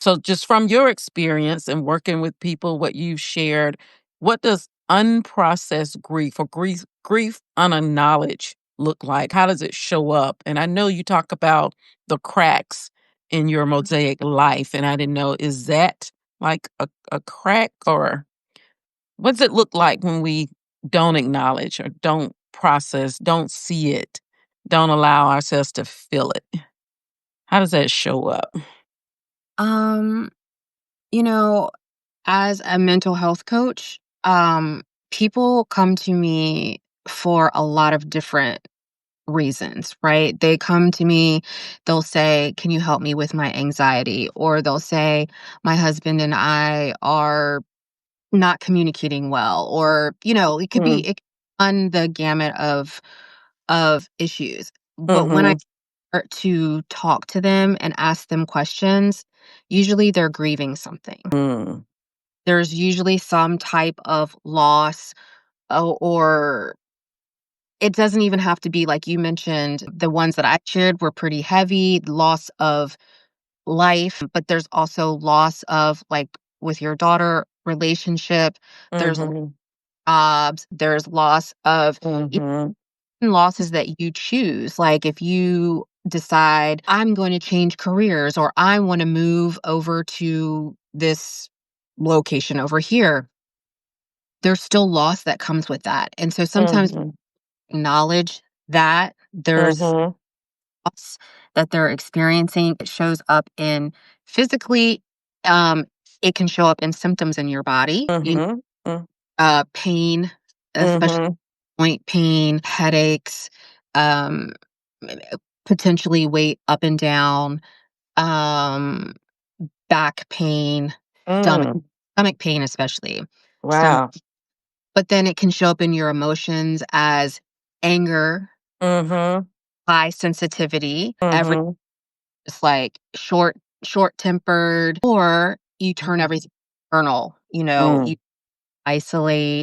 So just from your experience and working with people, what you've shared, what does unprocessed grief or grief unacknowledged look like? How does it show up? And I know you talk about the cracks in your mosaic life, and I didn't know, is that like a crack, or what does it look like when we don't acknowledge or don't process, don't see it, don't allow ourselves to feel it? How does that show up? Um, you know, as a mental health coach, people come to me for a lot of different reasons, right? They come to me, they'll say, "Can you help me with my anxiety?" Or they'll say, "My husband and I are not communicating well." Or, it could be Mm, it could run the gamut of issues. But when I mhm, start to talk to them and ask them questions, usually they're grieving something. mm, There's usually some type of loss, or it doesn't even have to be like you mentioned. The ones that I shared were pretty heavy, loss of life, but there's also loss of, like, with your daughter, relationship, there's mhm, jobs, there's loss of mhm, even losses that you choose. Like, if you decide, I'm going to change careers, or I want to move over to this location over here, there's still loss that comes with that. And so sometimes mhm, acknowledge that there's mhm, loss that they're experiencing. It shows up in physically, um, it can show up in symptoms in your body, mhm, mm, pain, especially mhm, joint pain, headaches, um, potentially weight up and down, um, back pain, stomach mm. stomach pain, especially. Stomach. Wow. But then it can show up in your emotions as anger, Mhm, high sensitivity, every mhm, just like short-tempered, or you turn mhm, everything external, you mm, isolate,